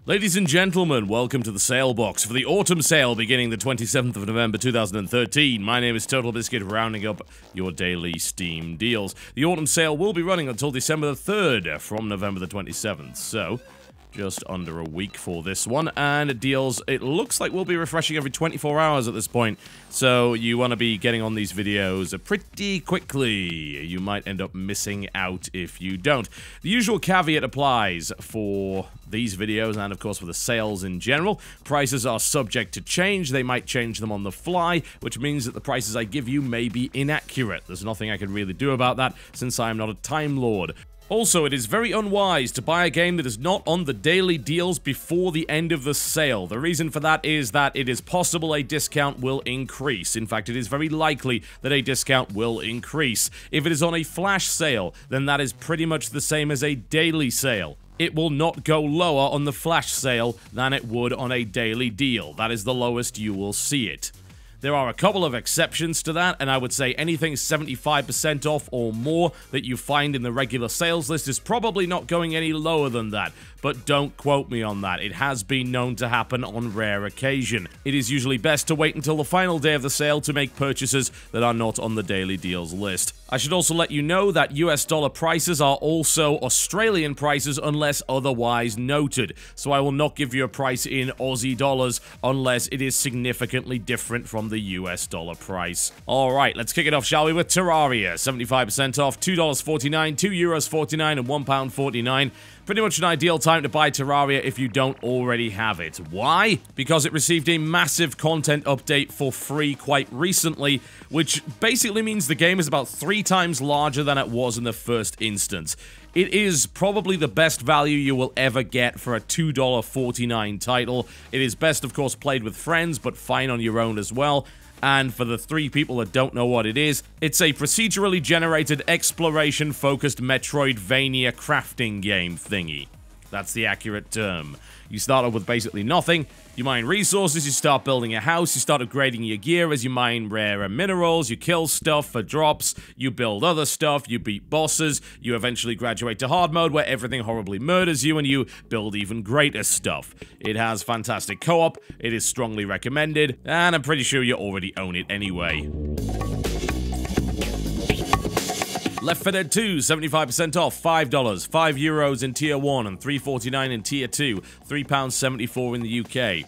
Ladies and gentlemen, welcome to the Salebox for the autumn sale beginning the 27th of November 2013. My name is TotalBiscuit, rounding up your daily Steam deals. The autumn sale will be running until December the 3rd from November the 27th, so just under a week for this one, and deals, it looks like we'll be refreshing every 24 hours at this point, so you want to be getting on these videos pretty quickly. You might end up missing out if you don't. The usual caveat applies for these videos and of course for the sales in general. Prices are subject to change. They might change them on the fly, which means that the prices I give you may be inaccurate. There's nothing I can really do about that since I am not a Time Lord. Also, it is very unwise to buy a game that is not on the daily deals before the end of the sale. The reason for that is that it is possible a discount will increase. In fact, it is very likely that a discount will increase. If it is on a flash sale, then that is pretty much the same as a daily sale. It will not go lower on the flash sale than it would on a daily deal. That is the lowest you will see it. There are a couple of exceptions to that, and I would say anything 75% off or more that you find in the regular sales list is probably not going any lower than that, but don't quote me on that. It has been known to happen on rare occasion. It is usually best to wait until the final day of the sale to make purchases that are not on the daily deals list. I should also let you know that US dollar prices are also Australian prices unless otherwise noted, so I will not give you a price in Aussie dollars unless it is significantly different from the US dollar price. Alright, let's kick it off, shall we, with Terraria. 75% off, $2.49, €2.49, and £1.49. Pretty much an ideal time to buy Terraria if you don't already have it. Why? Because it received a massive content update for free quite recently, which basically means the game is about 3 times larger than it was in the first instance. It is probably the best value you will ever get for a $2.49 title. It is best, of course, played with friends, but fine on your own as well. And for the 3 people that don't know what it is, it's a procedurally generated, exploration-focused Metroidvania crafting game thingy. That's the accurate term. You start off with basically nothing. You mine resources, you start building a house, you start upgrading your gear as you mine rarer minerals, you kill stuff for drops, you build other stuff, you beat bosses, you eventually graduate to hard mode where everything horribly murders you and you build even greater stuff. It has fantastic co-op, it is strongly recommended, and I'm pretty sure you already own it anyway. Left 4 Dead 2, 75% off, $5, €5 in Tier 1 and $3.49 in Tier 2, £3.74 in the UK.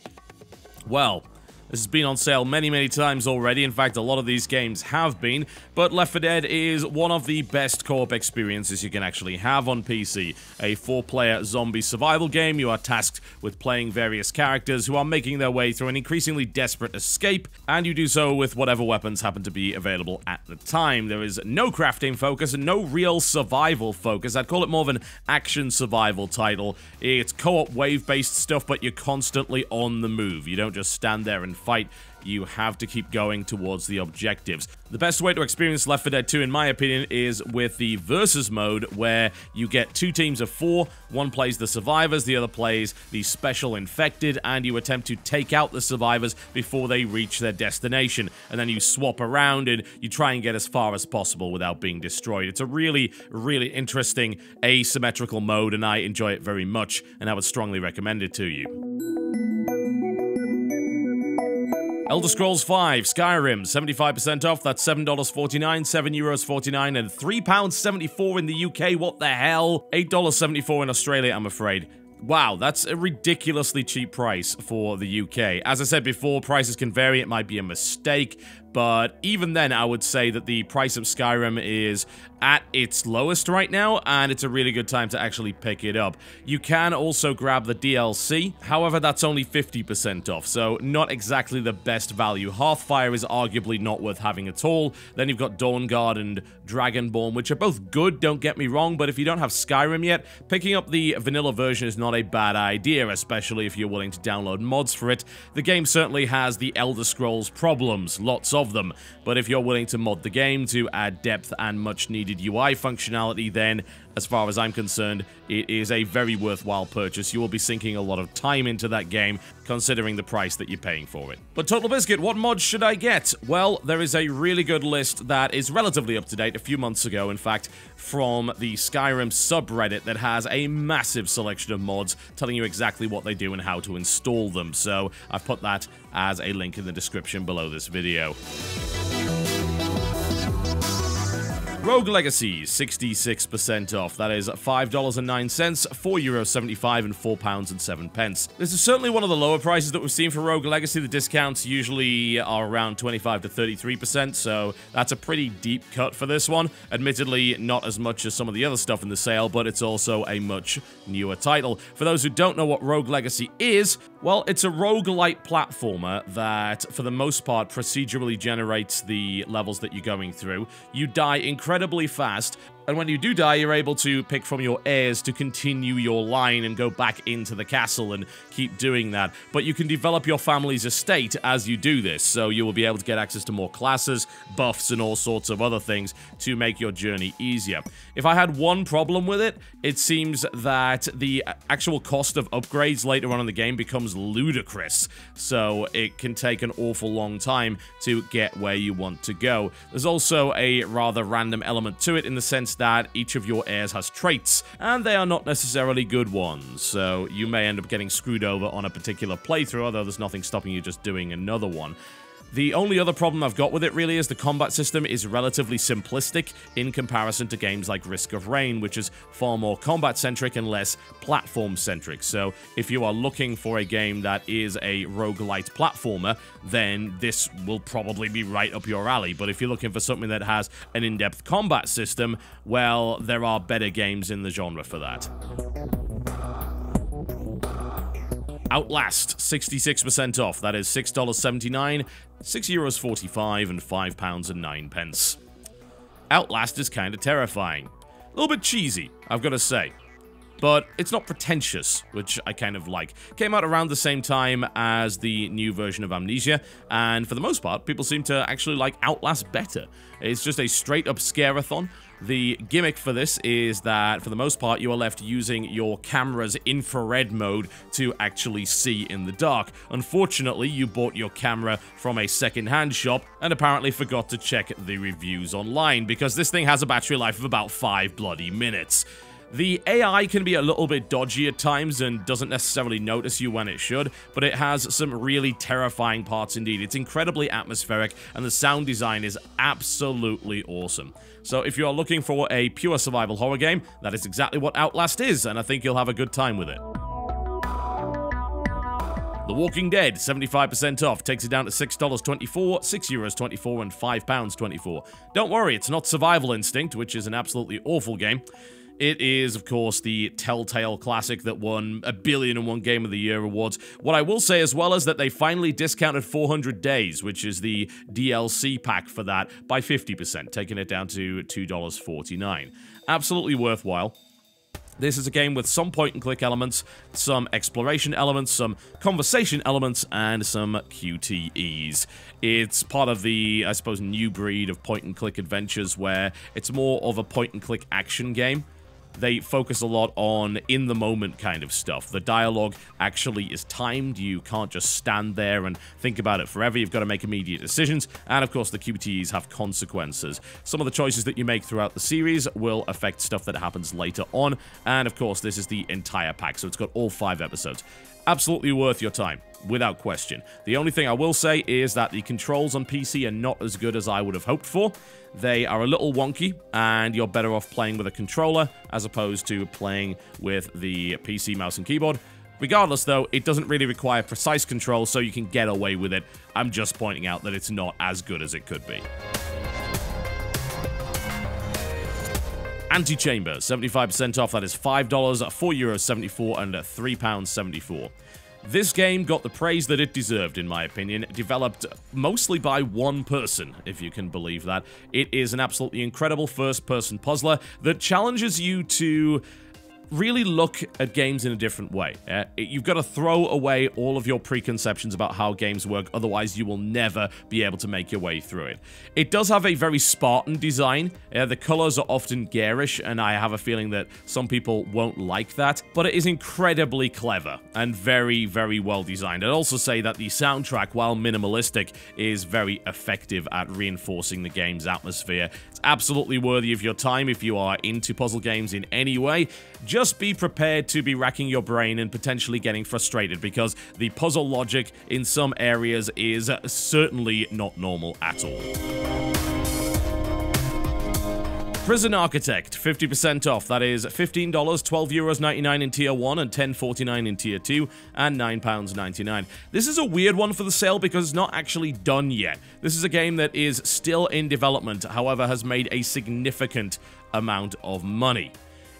Well, this has been on sale many times already. In fact, a lot of these games have been, but Left 4 Dead is one of the best co-op experiences you can actually have on PC. A 4-player zombie survival game, you are tasked with playing various characters who are making their way through an increasingly desperate escape, and you do so with whatever weapons happen to be available at the time. There is no crafting focus and no real survival focus. I'd call it more of an action survival title. It's co-op wave-based stuff, but you're constantly on the move. You don't just stand there and fight. You have to keep going towards the objectives. The best way to experience Left 4 Dead 2, in my opinion, is with the Versus mode, where you get 2 teams of 4. One plays the survivors, the other plays the special infected, and you attempt to take out the survivors before they reach their destination. And then you swap around and you try and get as far as possible without being destroyed. It's a really interesting asymmetrical mode, and I enjoy it very much, and I would strongly recommend it to you. Elder Scrolls V, Skyrim, 75% off, that's $7.49, €7.49, and £3.74 in the UK, what the hell? $8.74 in Australia, I'm afraid. Wow, that's a ridiculously cheap price for the UK. As I said before, prices can vary, it might be a mistake, but even then I would say that the price of Skyrim is at its lowest right now, and it's a really good time to actually pick it up. You can also grab the DLC, however that's only 50% off, so not exactly the best value. Hearthfire is arguably not worth having at all. Then you've got Dawnguard and Dragonborn, which are both good, don't get me wrong, but if you don't have Skyrim yet, picking up the vanilla version is not a bad idea, especially if you're willing to download mods for it. The game certainly has the Elder Scrolls problems, lots of them, but if you're willing to mod the game to add depth and much needed UI functionality, then as far as I'm concerned, it is a very worthwhile purchase. You will be sinking a lot of time into that game, considering the price that you're paying for it. But TotalBiscuit, what mods should I get? Well, there is a really good list that is relatively up to date, a few months ago, in fact, from the Skyrim subreddit that has a massive selection of mods telling you exactly what they do and how to install them. So I've put that as a link in the description below this video. Rogue Legacy, 66% off. That is $5.09, €4.75, and £4.07. This is certainly one of the lower prices that we've seen for Rogue Legacy. The discounts usually are around 25 to 33%, so that's a pretty deep cut for this one. Admittedly, not as much as some of the other stuff in the sale, but it's also a much newer title. For those who don't know what Rogue Legacy is, well, it's a roguelite platformer that, for the most part, procedurally generates the levels that you're going through. You die incredibly fast, and when you do die, you're able to pick from your heirs to continue your line and go back into the castle and keep doing that. But you can develop your family's estate as you do this, so you will be able to get access to more classes, buffs, and all sorts of other things to make your journey easier. If I had one problem with it, it seems that the actual cost of upgrades later on in the game becomes ludicrous, so it can take an awful long time to get where you want to go. There's also a rather random element to it in the sense that each of your heirs has traits, and they are not necessarily good ones, so you may end up getting screwed over on a particular playthrough, although there's nothing stopping you just doing another one. The only other problem I've got with it really is the combat system is relatively simplistic in comparison to games like Risk of Rain, which is far more combat-centric and less platform-centric. So if you are looking for a game that is a roguelite platformer, then this will probably be right up your alley. But if you're looking for something that has an in-depth combat system, well, there are better games in the genre for that. Outlast, 66% off. That is $6.79, €6.45, and £5.09. Outlast is kind of terrifying. A little bit cheesy, I've got to say. But it's not pretentious, which I kind of like. Came out around the same time as the new version of Amnesia, and for the most part, people seem to actually like Outlast better. It's just a straight-up scare-a-thon. The gimmick for this is that, for the most part, you are left using your camera's infrared mode to actually see in the dark. Unfortunately, you bought your camera from a second-hand shop and apparently forgot to check the reviews online, because this thing has a battery life of about 5 bloody minutes. The AI can be a little bit dodgy at times and doesn't necessarily notice you when it should, but it has some really terrifying parts indeed. It's incredibly atmospheric, and the sound design is absolutely awesome. So if you're looking for a pure survival horror game, that is exactly what Outlast is, and I think you'll have a good time with it. The Walking Dead, 75% off, takes it down to $6.24, €6.24, and £5.24. Don't worry, it's not Survival Instinct, which is an absolutely awful game. It is, of course, the Telltale classic that won a 1,000,000,001 Game of the Year awards. What I will say as well is that they finally discounted 400 Days, which is the DLC pack for that, by 50%, taking it down to $2.49. Absolutely worthwhile. This is a game with some point-and-click elements, some exploration elements, some conversation elements, and some QTEs. It's part of the, I suppose, new breed of point-and-click adventures where it's more of a point-and-click action game. They focus a lot on in-the-moment kind of stuff. The dialogue actually is timed. You can't just stand there and think about it forever. You've got to make immediate decisions. And, of course, the QTEs have consequences. Some of the choices that you make throughout the series will affect stuff that happens later on. And, of course, this is the entire pack, so it's got all 5 episodes. Absolutely worth your time, without question. The only thing I will say is that the controls on PC are not as good as I would have hoped for. They are a little wonky, and you're better off playing with a controller as opposed to playing with the PC mouse and keyboard. Regardless, though, it doesn't really require precise control, so you can get away with it. I'm just pointing out that it's not as good as it could be. Antichamber, 75% off. That is $5, €4.74, and £3.74. This game got the praise that it deserved, in my opinion. Developed mostly by one person, if you can believe that. It is an absolutely incredible first-person puzzler that challenges you to really look at games in a different way. You've got to throw away all of your preconceptions about how games work, otherwise you will never be able to make your way through it. It does have a very Spartan design. The colors are often garish, and I have a feeling that some people won't like that, but it is incredibly clever and very, very well designed. I'd also say that the soundtrack, while minimalistic, is very effective at reinforcing the game's atmosphere. It's absolutely worthy of your time if you are into puzzle games in any way. Just be prepared to be racking your brain and potentially getting frustrated, because the puzzle logic in some areas is certainly not normal at all. Prison Architect, 50% off. That is $15, €12.99 in Tier 1 and $10.49 in Tier 2, and £9.99. This is a weird one for the sale because it's not actually done yet. This is a game that is still in development, however, has made a significant amount of money.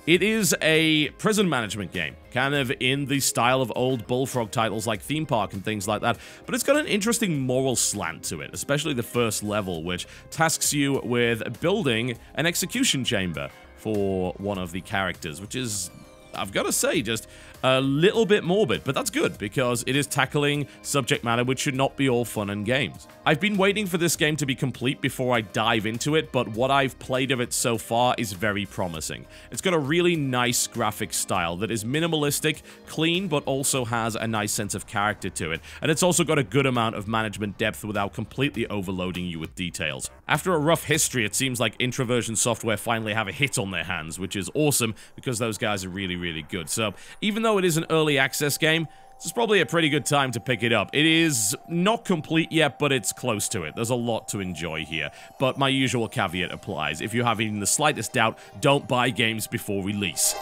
It is a prison management game, kind of in the style of old Bullfrog titles like Theme Park and things like that, but it's got an interesting moral slant to it, especially the first level, which tasks you with building an execution chamber for one of the characters, which is, I've got to say, just a little bit morbid, but that's good because it is tackling subject matter which should not be all fun and games. I've been waiting for this game to be complete before I dive into it, but what I've played of it so far is very promising. It's got a really nice graphic style that is minimalistic, clean, but also has a nice sense of character to it, and it's also got a good amount of management depth without completely overloading you with details. After a rough history, it seems like Introversion Software finally have a hit on their hands, which is awesome because those guys are really, really good. So even though it is an early access game, this is probably a pretty good time to pick it up. It is not complete yet, but it's close to it. There's a lot to enjoy here, but my usual caveat applies. If you have even the slightest doubt, don't buy games before release.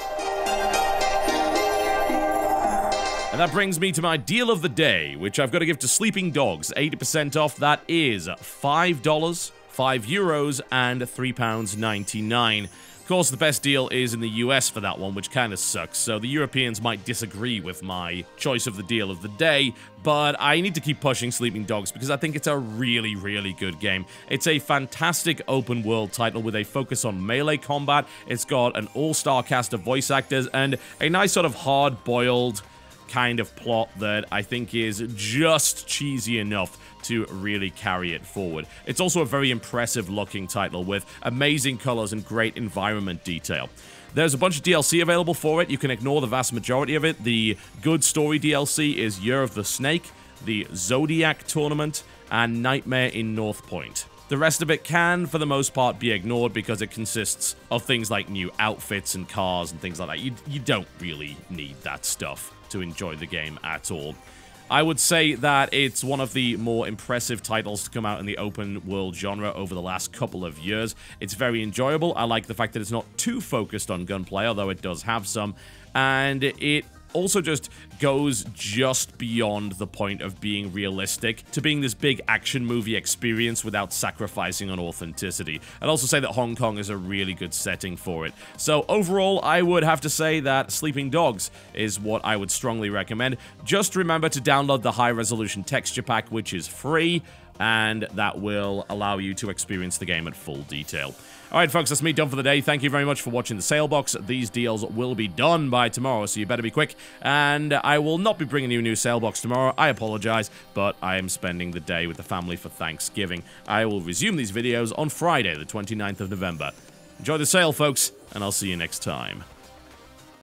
And that brings me to my deal of the day, which I've got to give to Sleeping Dogs. 80% off, that is $5, €5, and £3.99. Of course, the best deal is in the US for that one, which kind of sucks, so the Europeans might disagree with my choice of the deal of the day, but I need to keep pushing Sleeping Dogs because I think it's a really, really good game. It's a fantastic open-world title with a focus on melee combat. It's got an all-star cast of voice actors and a nice sort of hard-boiled kind of plot that I think is just cheesy enough to really carry it forward. It's also a very impressive looking title with amazing colors and great environment detail. There's a bunch of DLC available for it. You can ignore the vast majority of it. The good story DLC is Year of the Snake, the Zodiac Tournament, and Nightmare in North Point. The rest of it can, for the most part, be ignored because it consists of things like new outfits and cars and things like that. You don't really need that stuff to enjoy the game at all. I would say that it's one of the more impressive titles to come out in the open world genre over the last couple of years. It's very enjoyable. I like the fact that it's not too focused on gunplay, although it does have some, and it also just goes just beyond the point of being realistic to being this big action movie experience without sacrificing on authenticity. I'd also say that Hong Kong is a really good setting for it. So overall, I would have to say that Sleeping Dogs is what I would strongly recommend. Just remember to download the high-resolution texture pack, which is free, and that will allow you to experience the game at full detail. Alright folks, that's me done for the day. Thank you very much for watching the sale box. These deals will be done by tomorrow, so you better be quick. And I will not be bringing you a new sale box tomorrow. I apologize, but I am spending the day with the family for Thanksgiving. I will resume these videos on Friday, the 29th of November. Enjoy the sale, folks, and I'll see you next time.